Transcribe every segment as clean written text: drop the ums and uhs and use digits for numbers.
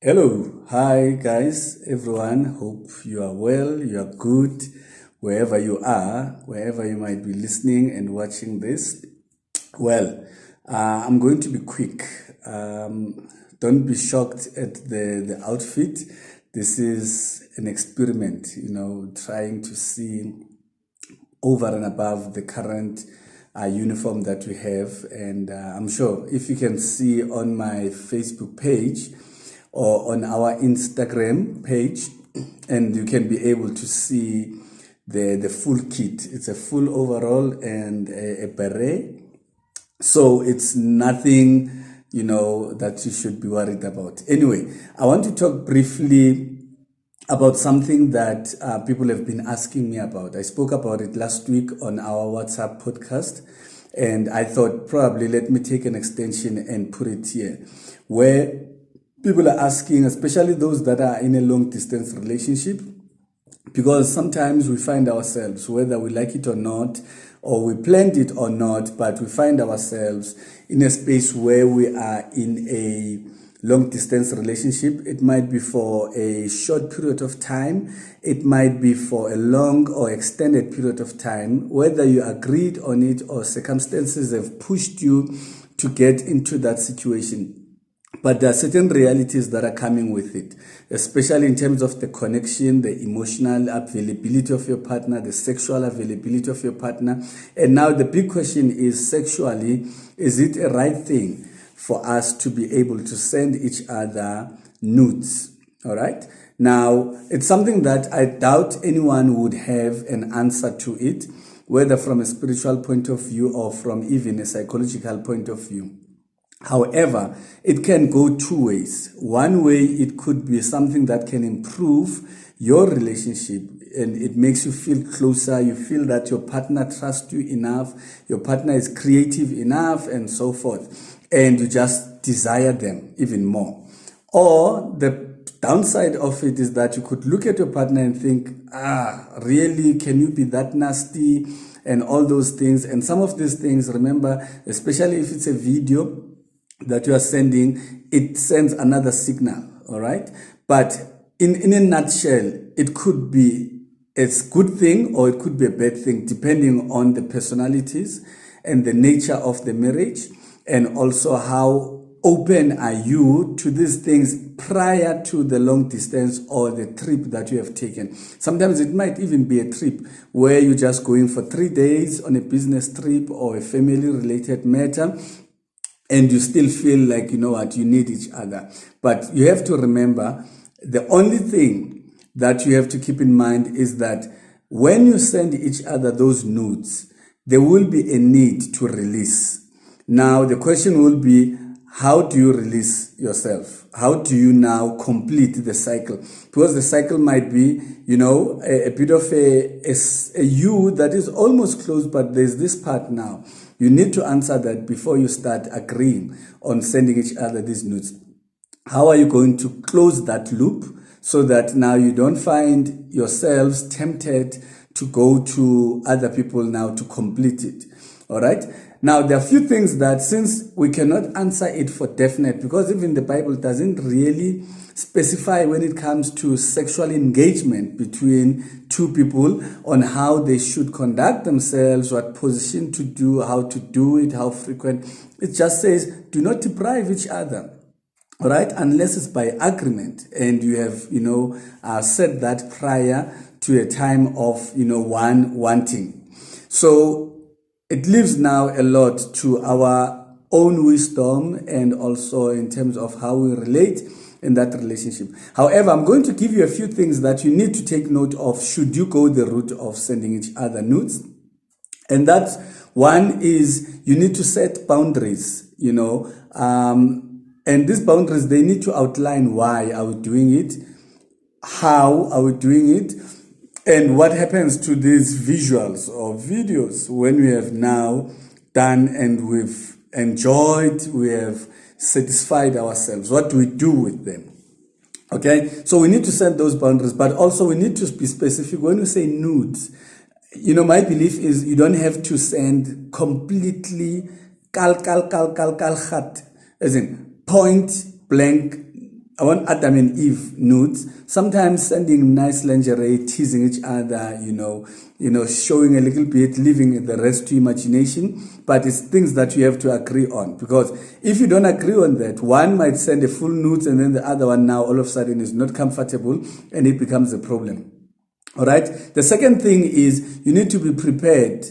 Hello, hi guys, everyone. Hope you are well, you are good, wherever you are, wherever you might be listening and watching this. Well, I'm going to be quick. Don't be shocked at the outfit. This is an experiment, trying to see over and above the current uniform that we have. And I'm sure if you can see on my Facebook page, or on our Instagram page, and you can be able to see the full kit. It's a full overall and a beret. So it's nothing, that you should be worried about. Anyway, I want to talk briefly about something that people have been asking me about. I spoke about it last week on our WhatsApp podcast, and I thought probably let me take an extension and put it here, where people are asking, especially those that are in a long distance relationship, because sometimes we find ourselves, whether we like it or not, or we planned it or not, but we find ourselves in a space where we are in a long distance relationship. It might be for a short period of time. It might be for a long or extended period of time, whether you agreed on it or circumstances have pushed you to get into that situation. But there are certain realities that are coming with it, especially in terms of the connection, the emotional availability of your partner, the sexual availability of your partner. And now the big question is, sexually, is it a right thing for us to be able to send each other nudes? All right. Now, it's something that I doubt anyone would have an answer to it, whether from a spiritual point of view or from even a psychological point of view. However, it can go two ways. One way, it could be something that can improve your relationship and it makes you feel closer. You feel that your partner trusts you enough, your partner is creative enough, and so forth. And you just desire them even more. Or the downside of it is that you could look at your partner and think, really, can you be that nasty? And all those things. And some of these things, remember, especially if it's a video that you are sending, it sends another signal, all right? But in a nutshell, it could be a good thing or it could be a bad thing, depending on the personalities and the nature of the marriage, and also how open are you to these things prior to the long distance or the trip that you have taken. Sometimes it might even be a trip where you're just going for 3 days on a business trip or a family related matter, and you still feel like, you need each other. But you have to remember, the only thing that you have to keep in mind is that when you send each other those nudes, there will be a need to release. Now, the question will be, how do you release yourself? How do you now complete the cycle? Because the cycle might be, a bit of a you that is almost close, but there's this part now. You need to answer that before you start agreeing on sending each other these nudes. How are you going to close that loop so that now you don't find yourselves tempted to go to other people now to complete it? All right. Now, there are a few things that, since we cannot answer it for definite, because even the Bible doesn't really specify when it comes to sexual engagement between two people on how they should conduct themselves, what position to do, how to do it, how frequent. It just says, do not deprive each other. All right, unless it's by agreement and you have, said that prior to a time of, one wanting. So it leaves now a lot to our own wisdom and also in terms of how we relate in that relationship. However, I'm going to give you a few things that you need to take note of should you go the route of sending each other nudes. And that one is, you need to set boundaries, and these boundaries, they need to outline why are we doing it, how are we doing it, and what happens to these visuals or videos when we have now done and we've enjoyed, we have satisfied ourselves. What do we do with them? Okay, so we need to set those boundaries, but also we need to be specific. When we say nudes, my belief is you don't have to send completely kal, as in point blank Adam and Eve nudes, sometimes sending nice lingerie, teasing each other, showing a little bit, leaving the rest to imagination. But it's things that you have to agree on, because if you don't agree on that, one might send a full nudes and then the other one now all of a sudden is not comfortable and it becomes a problem. All right. The second thing is you need to be prepared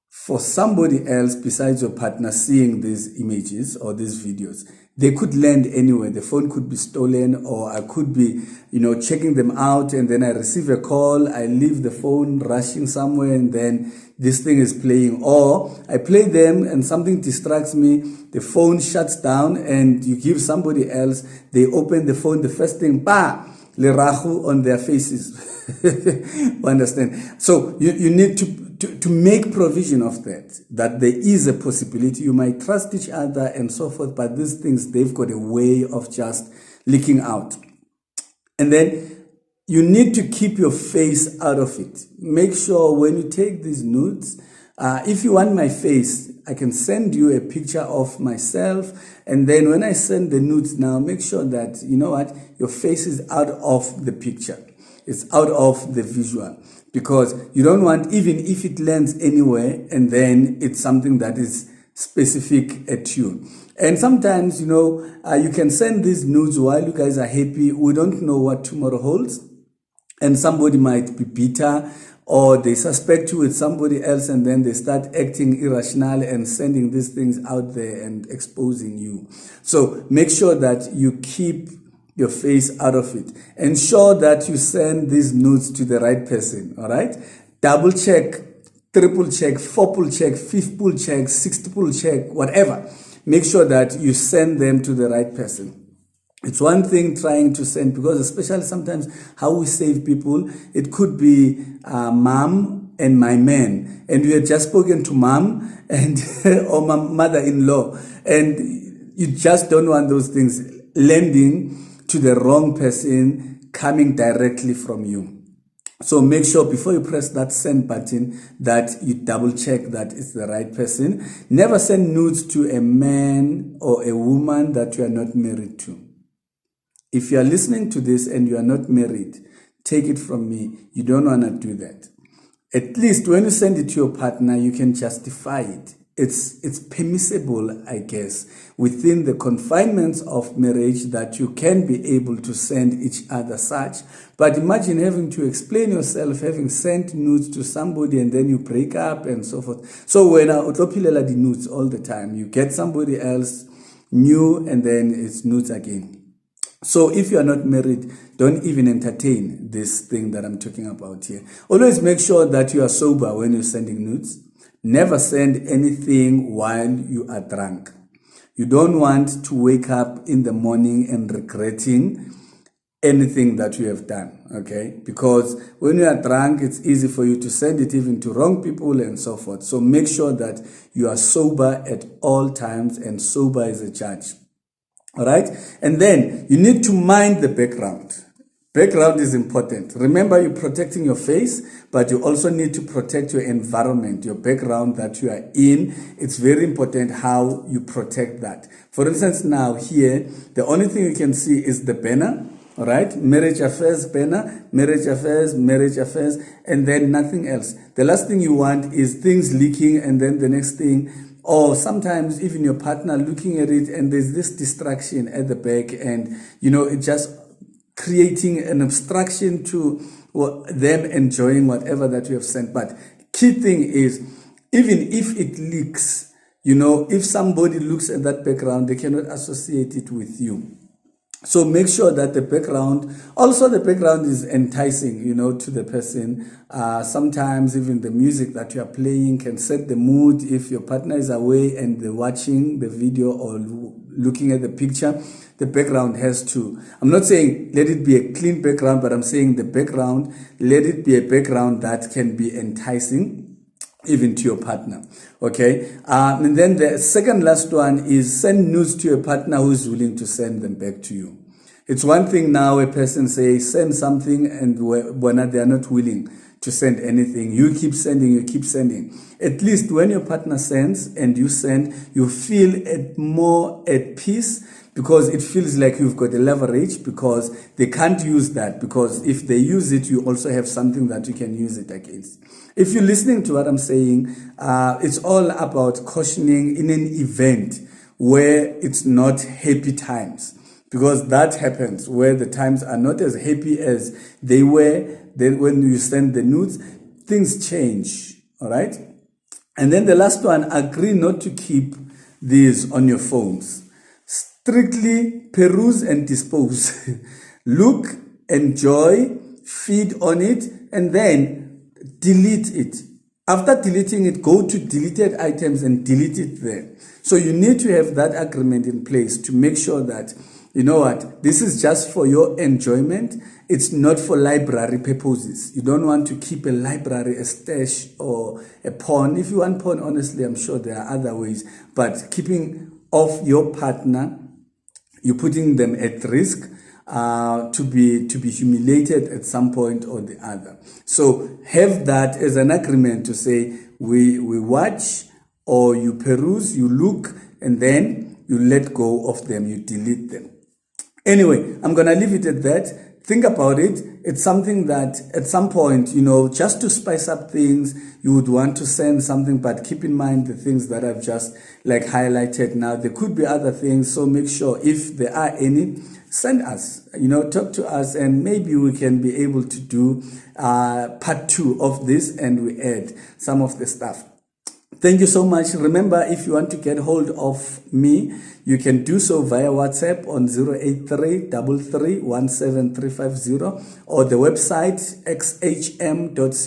for somebody else besides your partner seeing these images or these videos. They could land anywhere. The phone could be stolen, or I could be, checking them out, and then I receive a call, I leave the phone rushing somewhere, and then this thing is playing. Or I play them and something distracts me, the phone shuts down, and you give somebody else, they open the phone, the first thing, bah! Lerahu on their faces. You understand? So you need to make provision of that there is a possibility. You might trust each other and so forth, but these things, they've got a way of just leaking out. And then you need to keep your face out of it. Make sure when you take these nudes, if you want my face, I can send you a picture of myself. And then when I send the nudes now, make sure that, your face is out of the picture. It's out of the visual. Because you don't want, even if it lands anywhere, and then it's something that is specific at you. And sometimes, you can send these nudes while you guys are happy. We don't know what tomorrow holds. And somebody might be bitter, or they suspect you with somebody else, and then they start acting irrational and sending these things out there and exposing you. So make sure that you keep your face out of it. Ensure that you send these nudes to the right person, all right? Double check, triple check, 4-pull check, 5-pull check, 6-pull check, whatever. Make sure that you send them to the right person. It's one thing trying to send, because especially sometimes how we save people, it could be mom and my man, and you had just spoken to mom and or my mother-in-law, and you just don't want those things landing to the wrong person, coming directly from you. So make sure before you press that send button that you double check that it's the right person. Never send nudes to a man or a woman that you are not married to. If you are listening to this and you are not married, take it from me, you don't want to do that. At least when you send it to your partner, you can justify it. It's permissible, I guess, within the confinements of marriage, that you can be able to send each other such. But imagine having to explain yourself, having sent nudes to somebody, and then you break up and so forth. So when I autopilela the nudes all the time, you get somebody else new, and then it's nudes again. So if you are not married, don't even entertain this thing that I'm talking about here. Always make sure that you are sober when you're sending nudes. Never send anything while you are drunk. You don't want to wake up in the morning and regretting anything that you have done, okay? Because when you are drunk, it's easy for you to send it even to wrong people and so forth. So make sure that you are sober at all times, and sober is a judge. All right? And then you need to mind the background. Background is important. Remember, you're protecting your face, but you also need to protect your environment, your background that you are in. It's very important how you protect that. For instance, now here, the only thing you can see is the banner, all right? Marriage affairs banner, marriage affairs, and then nothing else. The last thing you want is things leaking, and then the next thing, or sometimes even your partner looking at it, and there's this distraction at the back, and it just creating an obstruction to them enjoying whatever that you have sent. But key thing is, even if it leaks, if somebody looks at that background, they cannot associate it with you. So make sure that the background is enticing, to the person. Sometimes even the music that you are playing can set the mood. If your partner is away and they're watching the video or looking at the picture, the background has to, I'm not saying let it be a clean background, but I'm saying the background, let it be a background that can be enticing even to your partner, okay? And then the second last one is send nudes to your partner who is willing to send them back to you. It's one thing now a person says send something, and when they are not willing to send anything, you keep sending. At least when your partner sends and you send, you feel more at peace, because it feels like you've got a leverage, because they can't use that, because if they use it, you also have something that you can use it against. If you're listening to what I'm saying, it's all about cautioning in an event where it's not happy times, because that happens where the times are not as happy as they were. Then when you send the nudes, things change, all right? And then the last one, agree not to keep these on your phones. Strictly peruse and dispose. Look, enjoy, feed on it, and then delete it. After deleting it, go to deleted items and delete it there. So you need to have that agreement in place to make sure that, you know what, this is just for your enjoyment. It's not for library purposes. You don't want to keep a library, a stash, or a pawn. If you want pawn, honestly, I'm sure there are other ways. But keeping off your partner, you're putting them at risk to be humiliated at some point or the other. So have that as an agreement to say, we watch, or you peruse, you look, and then you let go of them, you delete them. Anyway, I'm going to leave it at that. Think about it. It's something that at some point, you know, just to spice up things, you would want to send something, but keep in mind the things that I've just like highlighted now. There could be other things, so make sure if there are any, send us, you know, talk to us, and maybe we can be able to do part 2 of this, and we add some of the stuff. Thank you so much. Remember, if you want to get hold of me, you can do so via WhatsApp on 08333173350, or the website xhm.co.za,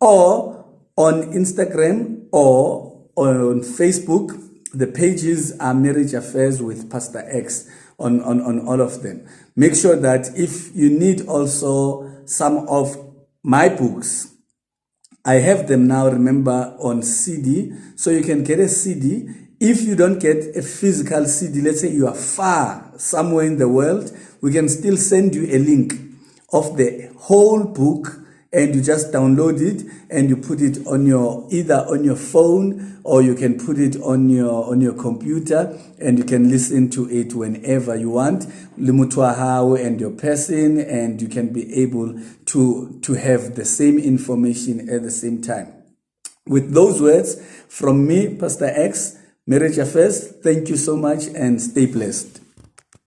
or on Instagram or on Facebook. The pages are Marriage Affairs with Pastor X on all of them. Make sure that if you need also some of my books, I have them now, remember, on CD, so you can get a CD. If you don't get a physical CD, let's say you are far somewhere in the world, we can still send you a link of the whole book, and you just download it and you put it on your, either on your phone, or you can put it on your computer, and you can listen to it whenever you want, limutwa and your person, and you can be able to have the same information at the same time. With those words from me, Pastor X, Marriage Affairs, thank you so much and stay blessed.